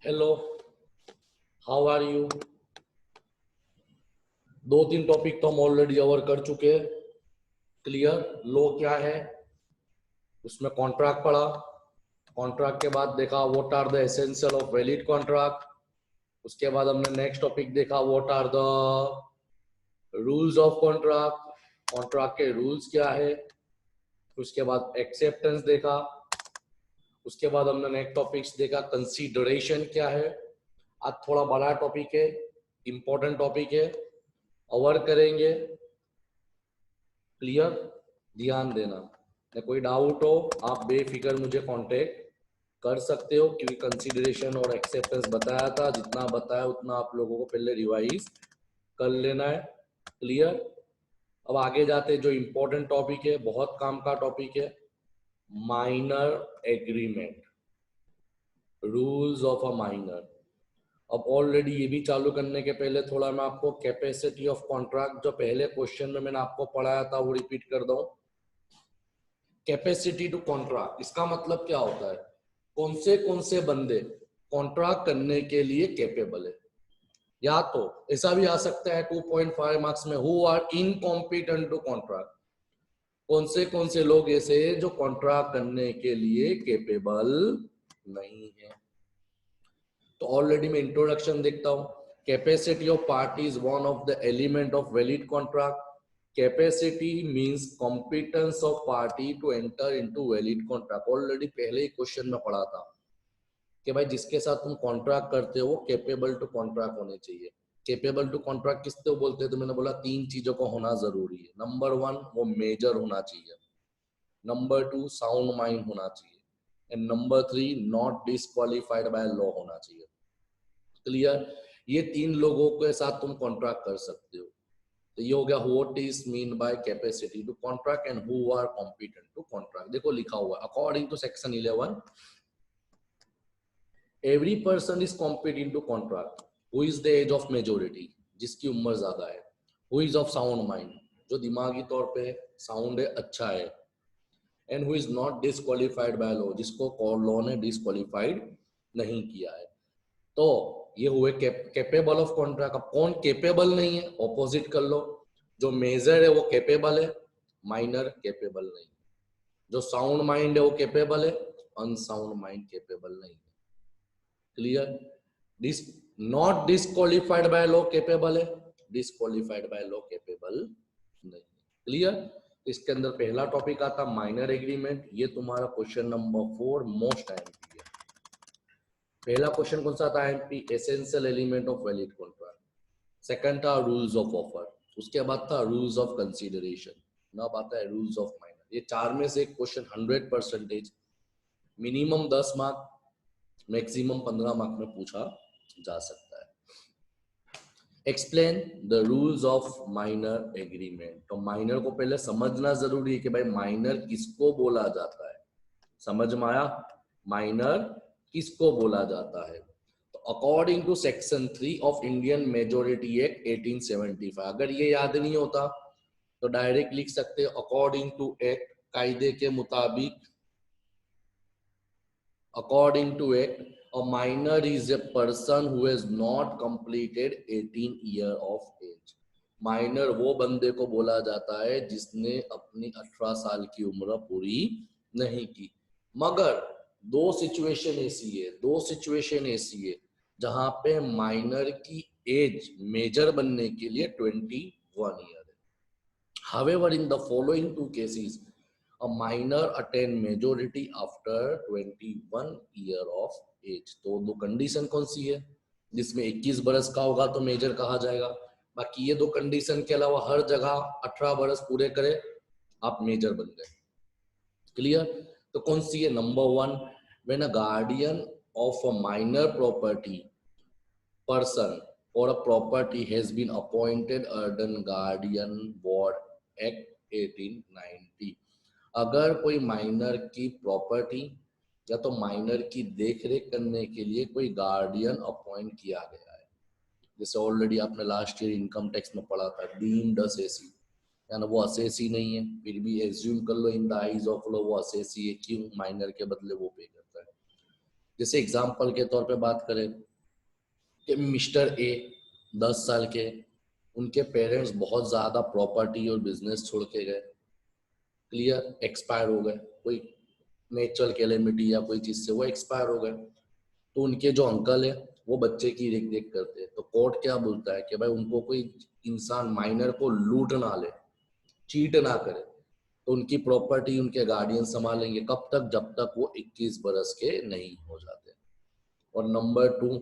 Hello, how are you. दो तीन topic तो हम ऑलरेडी कवर कर चुके हैं। क्लियर। लो क्या है, उसमें कॉन्ट्रैक्ट पढ़ा। कॉन्ट्रैक्ट के बाद देखा what are the essential of valid contract. उसके बाद हमने नेक्स्ट टॉपिक देखा what are the rules of contract. Contract के रूल्स क्या है। उसके बाद एक्सेप्टेंस देखा। उसके बाद हमने नेक्स्ट टॉपिक्स देखा कंसीडरेशन क्या है। आज थोड़ा बड़ा टॉपिक है, इंपॉर्टेंट टॉपिक है, कवर करेंगे। क्लियर। ध्यान देना, कोई डाउट हो आप बेफिक्र मुझे कांटेक्ट कर सकते हो, क्योंकि कंसीडरेशन और एक्सेप्टेंस बताया था। जितना बताया उतना आप लोगों को पहले रिवाइज कर लेना है। क्लियर। अब आगे जाते जो इंपॉर्टेंट टॉपिक है, बहुत काम का टॉपिक है, minor agreement, rules of a minor. अब ऑलरेडी ये भी चालू करने के पहले थोड़ा मैं आपको कैपेसिटी ऑफ कॉन्ट्रैक्ट जो पहले क्वेश्चन में मैंने आपको पढ़ाया था वो रिपीट कर दूं। कैपेसिटी टू कॉन्ट्रैक्ट, इसका मतलब क्या होता है, कौन से बंदे कॉन्ट्रैक्ट करने के लिए कैपेबल है। या तो ऐसा भी आ सकता है 2.5 मार्क्स में, who are incompetent to contract, कौन से लोग ऐसे जो कॉन्ट्रैक्ट करने के लिए कैपेबल नहीं है। तो ऑलरेडी मैं इंट्रोडक्शन देखता हूं। Capacity of party is one of the element of valid contract. Capacity means competence of party to enter into valid contract. Already पहले ही क्वेश्चन में पढ़ा था कि भाई जिसके साथ तुम कॉन्ट्रैक्ट करते हो वो कैपेबल टू कॉन्ट्रैक्ट होने चाहिए। कैपेबल टू कॉन्ट्रैक्ट किसको बोलते हैं, तो मैंने बोला तीन चीजों को होना जरूरी है। नंबर वन, वो मेजर होना चाहिए। नंबर टू, साउंड माइंड होना चाहिए। And number three, not disqualified by law होना चाहिए। क्लियर। ये तीन लोगों के साथ तुम कॉन्ट्रैक्ट कर सकते हो। तो ये हो गया what is mean by capacity to contract and who are competent to contract. देखो लिखा हुआ है according to section 11, every person is competent to contract who is the age of majority, जिसकी उम्र ज्यादा है, who is of sound mind, जो दिमागी तौर पे साउंड है, अच्छा है, and who is not disqualified by law, जिसको लॉ ने डिस्क्वालिफाइड नहीं किया है। तो ये हुए कैपेबल ऑफ कॉन्ट्रैक्ट। अब कौन कैपेबल नहीं है, ऑपोजिट कर लो। जो मेजर है वो कैपेबल है, माइनर कैपेबल नहीं। जो साउंड माइंड है वो कैपेबल है, अनसाउंड माइंड कैपेबल नहीं। Clear. This not disqualified by law capable है, डिस्क्वालिफाइड बाय लॉ कैपेबल नहीं। क्लियर। इसके अंदर पहला टॉपिक आता माइनर एग्रीमेंट। ये तुम्हारा क्वेश्चन नंबर 4 मोस्ट आईएमपी है। पहला क्वेश्चन कौन सा था IMP, essential element of valid contract. Second था रूल्स ऑफ ऑफर। उसके बाद था रूल्स ऑफ कंसीडरेशन। अब आता है रूल्स ऑफ माइनर। ये चार में से एक question 100% minimum 10 mark, maximum 15 mark में पूछा जा सकता है। Explain the rules of minor agreement. तो माइनर को पहले समझना जरूरी है कि भाई माइनर किसको बोला जाता है। समझ में आया, माइनर किसको बोला जाता है। तो according to section 3 of Indian majority act 1875, अगर ये याद नहीं होता तो डायरेक्ट लिख सकते अकॉर्डिंग टू एक्ट, कायदे के मुताबिक। According to Act, a minor is a person who has not completed 18 year of age. Minor वो बंदे को बोला जाता है जिसने अपनी 18 साल की उम्र पूरी नहीं की। मगर दो सिचुएशन ऐसी है जहां पे माइनर की एज मेजर बनने के लिए 21 ईयर है। However, in the following two cases, a minor attain majority after 21 year of age। तो दो कंडीशन कौन सी है, जिसमें 21 बरस का होगा तो मेजर कहा जाएगा। बाकी ये दो कंडीशन के अलावा हर जगह 18 बरस पूरे करे आप मेजर बन गए। क्लियर। तो कौन सी है, number one, when a guardian of a minor property person or a property has been appointed under guardian board act 1890। अगर कोई माइनर की प्रॉपर्टी या तो माइनर की देखरेख करने के लिए कोई गार्डियन अपॉइंट किया गया है, जैसे ऑलरेडी आपने लास्ट ईयर इनकम टैक्स में पढ़ा था डीम्ड असेसी, यानी वो असेसी नहीं है फिर भी एज्यूम कर लो in the eyes of law वो असेसी है। क्यों, माइनर के बदले वो पे करता है। जैसे एग्जाम्पल के तौर पे बात करें कि मिस्टर ए 10 साल के, उनके पेरेंट्स बहुत ज्यादा प्रॉपर्टी और बिजनेस छोड़ के गए, क्लियर, एक्सपायर हो गए, कोई नेचुरल कैलेमिटी या कोई चीज से वो एक्सपायर हो गए, तो उनके जो अंकल है वो बच्चे की देख देख करते हैं। तो कोर्ट क्या बोलता है कि भाई उनको कोई इंसान माइनर को लूट ना ले, चीट ना करे, तो उनकी प्रॉपर्टी उनके गार्डियन संभालेंगे। कब तक? जब तक वो 21 बरस के नहीं हो जाते। और number 2,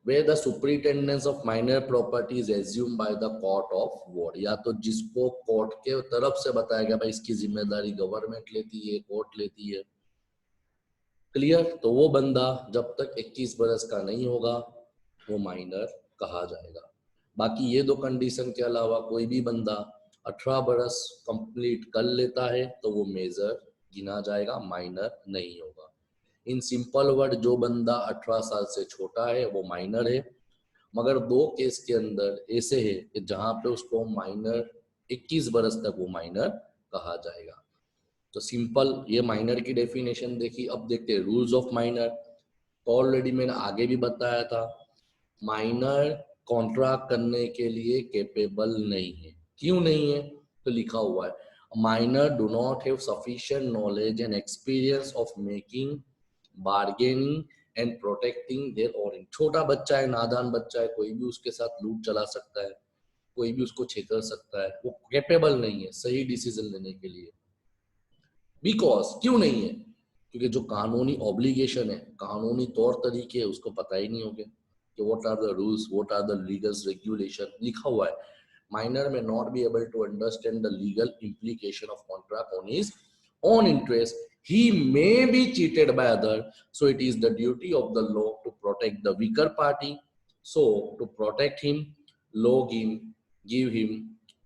where the superintendence of minor property is assumed by the court of ward, या तो जिसको कोर्ट के तरफ से बताया गया भाई इसकी जिम्मेदारी गवर्नमेंट लेती है, कोर्ट लेती है, क्लियर। तो वो बंदा जब तक 21 बरस का नहीं होगा वो माइनर कहा जाएगा। बाकी ये दो कंडीशन के अलावा कोई भी बंदा 18 बरस कंप्लीट कर लेता है तो वो मेजर गिना जाएगा, माइनर नहीं होगा। इन सिंपल वर्ड, जो बंदा 18 साल से छोटा है वो माइनर है, मगर दो केस के अंदर ऐसे है कि जहां पे उसको माइनर 21 बरस तक वो माइनर कहा जाएगा। तो सिंपल ये माइनर की डेफिनेशन देखी। अब देखते हैं रूल्स ऑफ माइनर। तो ऑलरेडी मैंने आगे भी बताया था, माइनर कॉन्ट्रैक्ट करने के लिए कैपेबल नहीं है। क्यों नहीं है? तो लिखा हुआ है minor do not have sufficient knowledge and experience of making, bargaining and protecting their own. छोटा बच्चा है, नादान बच्चा है, कोई भी उसके साथ लूट चला सकता है, कोई भी उसको छेतर सकता है, वो कैपेबल नहीं है सही डिसीजन लेने के लिए। बिकॉज क्यों नहीं है? क्योंकि जो कानूनी ऑब्लिगेशन है, कानूनी तौर तरीके है, उसको पता ही नहीं होंगे कि what are the rules, what are the legal regulation. लिखा हुआ है minor may not be able to understand the legal implication of contract on his own interest, he may be cheated by other, so it is the duty of the law to protect the weaker party. So to protect him, law give him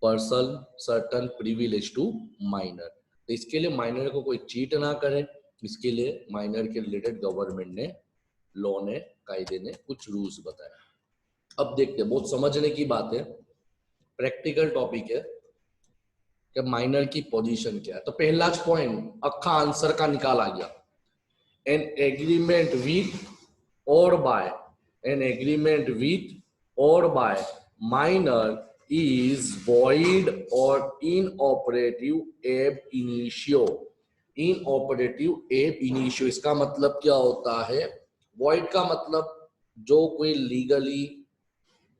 personal certain privilege to minor. तो इसके लिए minor को कोई cheat ना करे, इसके लिए minor के रिलेटेड गवर्नमेंट ने, लॉ ने, कायदे ने कुछ रूल्स बताया। अब देखते हैं, बहुत समझने की बात है, प्रैक्टिकल टॉपिक है कि माइनर की पोजीशन क्या है। तो पहला पॉइंट अक्खा आंसर का निकाल आ गया, an agreement with or by, an agreement with or by minor is void or inoperative ab initio. Inoperative ab initio इसका मतलब क्या होता है? void का मतलब जो कोई लीगली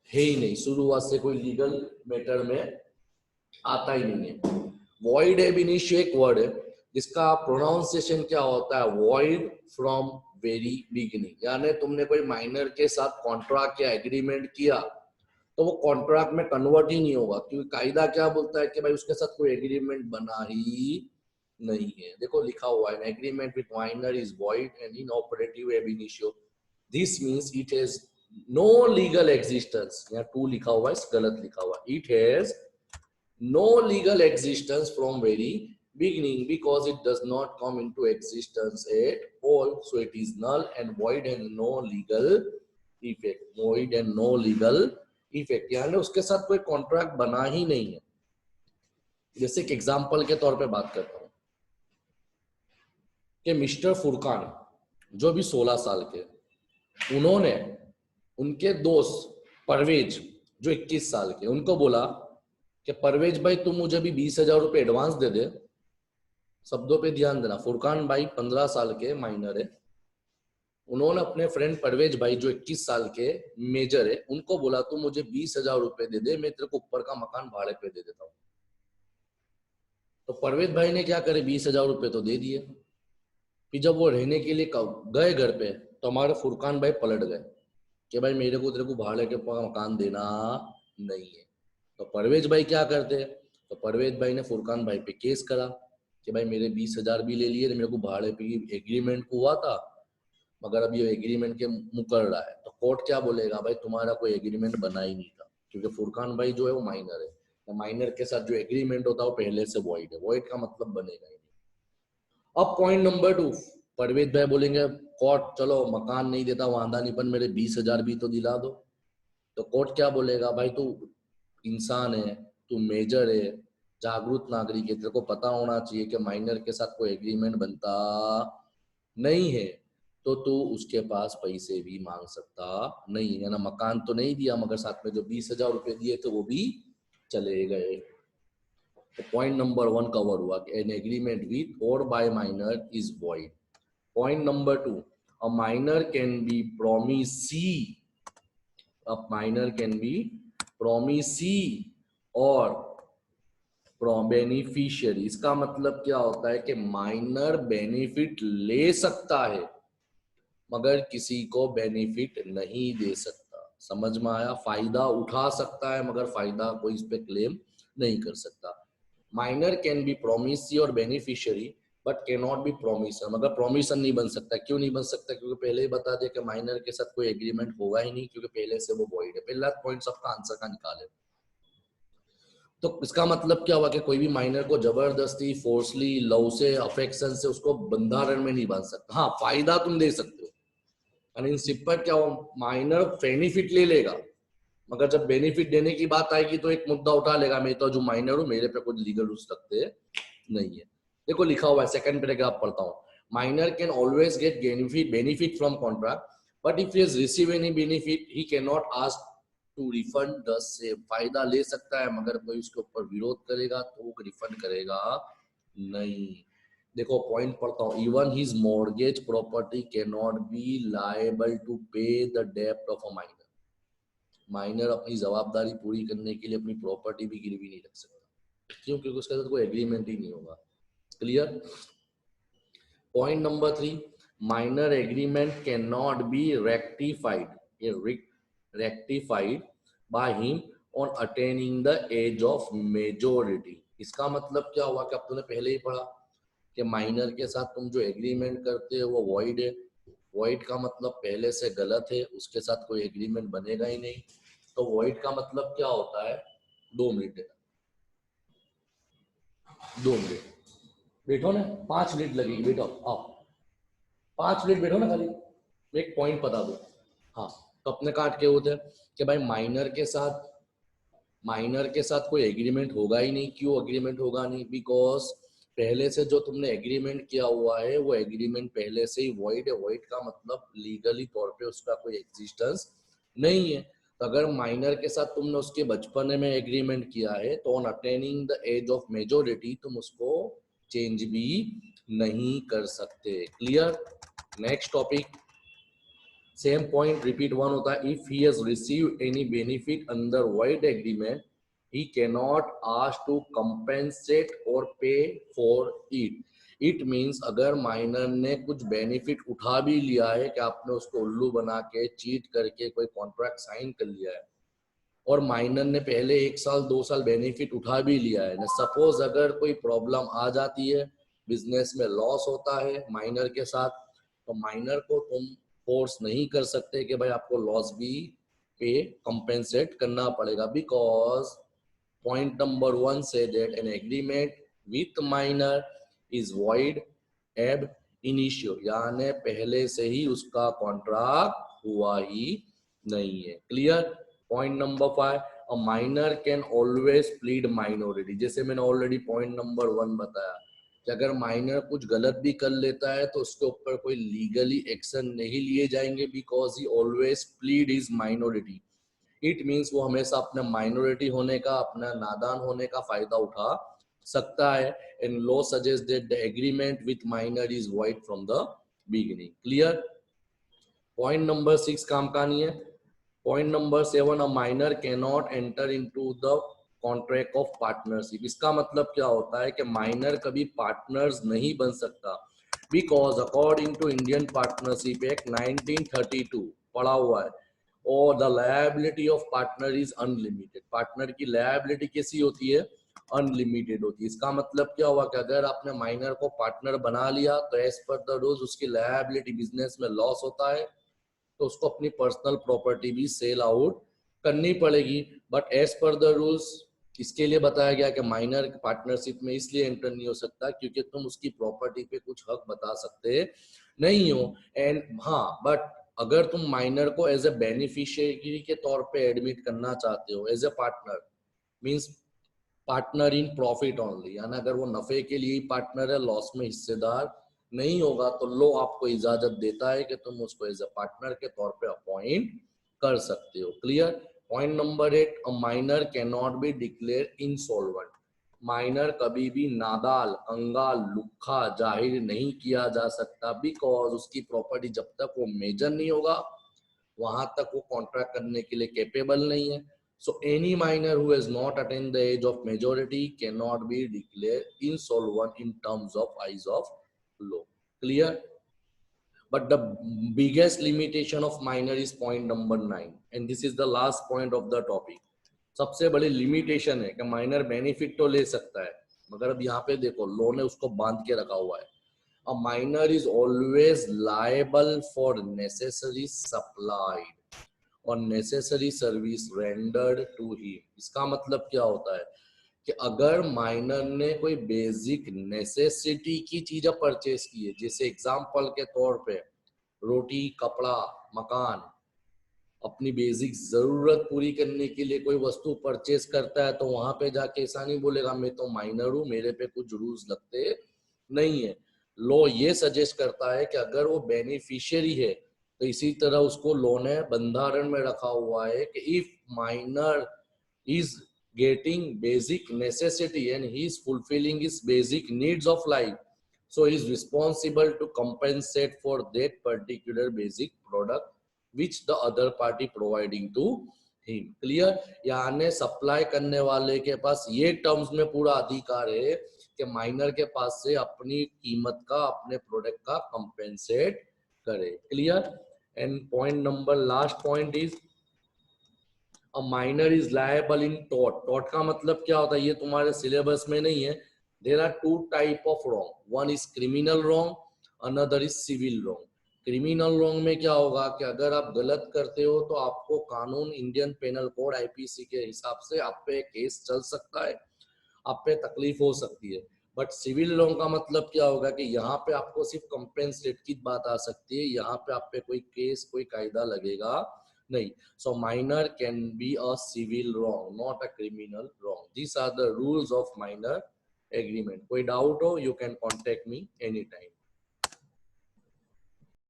है ही नहीं, शुरुआत से कोई लीगल मैटर में आता ही नहीं है। void ab initio एक वर्ड है जिसका प्रोनाउंसिएशन क्या होता है? void from very beginning। यानी तुमने कोई माइनर के साथ कॉन्ट्रैक्ट या एग्रीमेंट किया तो वो कॉन्ट्रैक्ट में कन्वर्ट ही नहीं होगा, क्योंकि कायदा क्या बोलता है कि भाई उसके साथ कोई एग्रीमेंट बना ही नहीं है। देखो लिखा हुआ है agreement with minor is void and inoperative ab initio. This means it has no legal existence. यहाँ टू लिखा हुआ है, गलत लिखा हुआ है। It has no legal existence from very beginning because it does not come into existence at all, so it is null and void and no legal effect। void and no legal effect, यानी उसके साथ कोई contract बना ही नहीं है। जैसे एक example के तौर पे बात करता हूं कि मिस्टर फुरकान जो भी 16 साल के, उन्होंने उनके दोस्त परवेज जो 21 साल के, उनको बोला कि परवेज भाई तुम मुझे भी 20,000 रुपए एडवांस दे दे। शब्दों पे ध्यान देना, फुरकान भाई 15 साल के माइनर है, उन्होंने अपने फ्रेंड परवेज भाई जो 21 साल के मेजर है उनको बोला तू मुझे 20,000 रुपए दे दे, मैं तेरे को ऊपर का मकान भाड़े पे दे देता हूँ। तो परवेज भाई ने क्या करे, 20,000 रुपए तो दे दिए। फिर जब वो रहने के लिए गए घर पे तो हमारे फुरकान भाई पलट गए कि भाई मेरे को तेरे को भाड़े के मकान देना नहीं है। तो परवेज भाई क्या करते, तो परवेज भाई ने फुरकान भाई पे केस करा कि भाई मेरे 20,000 भी ले लिए, मेरे को भाड़े पे एग्रीमेंट को हुआ था, मगर अब ये एग्रीमेंट के मुकर रहा है। तो कोर्ट क्या बोलेगा, भाई तुम्हारा कोई एग्रीमेंट बना ही नहीं था, क्योंकि फुरकान भाई जो है वो माइनर है, तो माइनर के साथ जो एग्रीमेंट होता है वो पहले से वॉइड है, वॉइड का मतलब बनेगा ही नहीं। अब पॉइंट नंबर 2, परवेज भाई बोलेंगे कोर्ट चलो मकान नहीं देता वादा नहीं, पर मेरे 20,000 भी तो दिला दो। तो कोर्ट क्या बोलेगा, भाई तू इंसान है, तू मेजर है, जागरूक नागरिक है, तेरे को पता होना चाहिए कि माइनर के साथ कोई एग्रीमेंट बनता नहीं है। तो तू उसके पास पैसे भी मांग सकता नहीं है ना। मकान तो नहीं दिया मगर साथ में जो 20,000 रुपए दिए थे वो भी चले गए। तो पॉइंट नंबर 1 कवर हुआ कि an agreement with or by minor is void. Point number 2, a minor can be promisee, a minor can be promisee or beneficiary. इसका मतलब क्या होता है कि माइनर बेनिफिट ले सकता है मगर किसी को बेनिफिट नहीं दे सकता। समझ में आया? फायदा उठा सकता है मगर फायदा कोई इस पे क्लेम नहीं कर सकता। Minor can be promisee or beneficiary but can not B promisor, मगर प्रोमिसर नहीं बन सकता। क्यों नहीं बन सकता? क्योंकि पहले ही बता दिया कि माइनर के साथ कोई एग्रीमेंट होगा ही नहीं, क्योंकि पहले से वो वॉइड है। पहला पॉइंट सबका आंसर का निकाले। तो इसका मतलब क्या हुआ कि कोई भी माइनर को जबरदस्ती, फोर्सली, लव से, अफेक्शन से उसको बंधारण में नहीं बांध सकता। हाँ, फायदा तुम दे सकते हो। इन सिपर क्या हो, माइनर बेनिफिट ले लेगा मगर जब बेनिफिट देने की बात आएगी तो एक मुद्दा उठा लेगा, मैं तो जो माइनर हूं मेरे पे कुछ लीगल रूल्स लगते नहीं है। देखो लिखा हुआ है, सेकंड पैराग्राफ पढ़ता हूँ। Minor can always get benefit from contract but if he has receive any benefit he can not ask to refund the same. फायदा ले सकता है मगर कोई उसके ऊपर विरोध करेगा तो वो रिफंड करेगा नहीं। देखो पॉइंट पढ़ता हूँ। Even his mortgage property can not be liable to pay the डेब्ट ऑफ अ माइनर। माइनर अपनी जवाबदारी पूरी करने के लिए अपनी प्रॉपर्टी भी गिरवी नहीं रख सकता। क्यों? क्योंकि उसके साथ कोई एग्रीमेंट ही नहीं होगा। Clear? Point number 3, minor agreement can not be rectified by him on attaining the age of majority. इसका मतलब क्या हुआ कि अब तुमने पहले ही पढ़ा कि माइनर के साथ तुम जो एग्रीमेंट करते हो वो वॉइड है। वॉइड का मतलब पहले से गलत है, उसके साथ कोई एग्रीमेंट बनेगा ही नहीं। तो वॉइड का मतलब क्या होता है? 2 मिनट, 2 मिनट बैठो ना, 5 मिनट लगेगी, बैठो आओ, 5 मिनट बैठो ना खाली, मैं एक पॉइंट बता दो। हाँ, तो अपने काट के होते हैं कि भाई माइनर के साथ कोई एग्रीमेंट होगा ही नहीं। क्यों एग्रीमेंट होगा नहीं? बिकॉज पहले से जो तुमने एग्रीमेंट किया हुआ है वो एग्रीमेंट पहले से ही वॉइड है। वॉइड का मतलब लीगली तौर पे उसका कोई एग्जिस्टेंस नहीं है। तो अगर माइनर के साथ तुमने उसके बचपन में एग्रीमेंट किया है तो on attaining the age of majority तुम उसको चेंज भी नहीं कर सकते। Clear? Next topic, same point repeat one होता है। If he has receive any benefit under void agreement he cannot ask to compensate or pay for it. It means अगर minor ने कुछ बेनिफिट उठा भी लिया है कि आपने उसको उल्लू बना के चीट करके कोई कॉन्ट्रैक्ट साइन कर लिया है और माइनर ने पहले 1 साल 2 साल बेनिफिट उठा भी लिया है, सपोज अगर कोई प्रॉब्लम आ जाती है, बिजनेस में लॉस होता है माइनर के साथ, तो माइनर को तुम फोर्स नहीं कर सकते कि भाई आपको लॉस भी पे कंपेंसेट करना पड़ेगा। Because point number 1 say that an agreement with minor is void ab initio, यानी पहले से ही उसका कॉन्ट्रैक्ट हुआ ही नहीं है। Clear? Point number 5, a minor can always plead minority. जैसे मैंने ऑलरेडी पॉइंट नंबर 1 बताया कि अगर माइनर कुछ गलत भी कर लेता है तो उसके ऊपर कोई लीगली एक्शन नहीं लिए जाएंगे because he always plead is minority. It means वो हमेशा अपने माइनॉरिटी होने का, अपना नादान होने का फायदा उठा सकता है। And law suggest that the agreement with minor is void from the beginning. Clear? Point number 6 काम का नहीं है। Point number 7, a minor can not enter into the contract of partnership. इसका मतलब क्या होता है कि माइनर कभी पार्टनर्स नहीं बन सकता because according to Indian partnership act 1932 पढ़ा हुआ है, और the liability of partner is unlimited. Partner की लायबिलिटी कैसी होती है? अनलिमिटेड होती है। इसका मतलब क्या हुआ कि अगर आपने माइनर को पार्टनर बना लिया तो एज पर द रूल्स उसकी लायबिलिटी, बिजनेस में लॉस होता है तो उसको अपनी पर्सनल प्रॉपर्टी भी सेल आउट करनी पड़ेगी। But as per the rules इसके लिए बताया गया कि माइनर पार्टनरशिप में इसलिए एंटर नहीं हो सकता क्योंकि तुम उसकी प्रॉपर्टी पे कुछ हक बता सकते नहीं हो। एंड हाँ, बट अगर तुम माइनर को एज ए बेनिफिशियरी के तौर पे एडमिट करना चाहते हो as a partner, means partner in profit only, यानी अगर वो नफे के लिए पार्टनर है, लॉस में हिस्सेदार नहीं होगा तो लॉ आपको इजाजत देता है कि तुम उसको एज ए पार्टनर के तौर पे अपॉइंट कर सकते हो। Clear. Point number 8, a minor can not be declare insolvent. Minor कभी भी नादाल, कंगाल, लुखा जाहिर नहीं किया जा सकता, बिकॉज उसकी प्रॉपर्टी जब तक वो मेजर नहीं होगा वहां तक वो कॉन्ट्रैक्ट करने के लिए कैपेबल नहीं है। So any minor who has not attained the age of majority cannot be declared insolvent in terms of eyes of law. Clear? But the biggest limitation of minor is point number 9, and this is the last point of the topic. सबसे बड़ी limitation है कि minor benefit तो ले सकता है, मगर अब यहाँ पे देखो लॉ ने उसको बांध के रखा हुआ है। A minor is always liable for necessary supplied और necessary service rendered to him. इसका मतलब क्या होता है कि अगर माइनर ने कोई बेसिक नेसेसिटी की चीजें परचेस की है, जैसे एग्जांपल के तौर पे रोटी, कपड़ा, मकान, अपनी बेसिक जरूरत पूरी करने के लिए कोई वस्तु परचेस करता है, तो वहां पे जाके ऐसा नहीं बोलेगा मैं तो माइनर हूं, मेरे पे कुछ रूल्स लगते नहीं है। लॉ ये सजेस्ट करता है कि अगर वो बेनिफिशियरी है तो इसी तरह उसको लॉ ने बंधारण में रखा हुआ है कि if minor is getting basic necessity and he is fulfilling his basic needs of life, so he is responsible to compensate for that particular basic product which the other party providing to him. Clear? यानी supply करने वाले के पास ये terms में पूरा अधिकार है कि माइनर के पास से अपनी कीमत का, अपने प्रोडक्ट का कंपेंसेट करे। Clear? And point number last point is a minor is liable in tort. Tort का मतलब क्या होता है ये तुम्हारे सिलेबस में नहीं है। There are two type of wrong, one is criminal wrong, another is civil wrong. Criminal wrong में क्या होगा कि अगर आप गलत करते हो तो आपको कानून, इंडियन पेनल कोड आईपीसी के हिसाब से आप पे केस चल सकता है, आप पे तकलीफ हो सकती है। बट सिविल लॉ का मतलब क्या होगा कि यहाँ पे आपको सिर्फ कंपेंसेट की बात आ सकती है, यहाँ पे आप पे कोई केस, कोई कायदा लगेगा नहीं। So minor can be a civil wrong, not a criminal wrong. These are the rules of minor agreement. कोई डाउट हो, you can contact me anytime.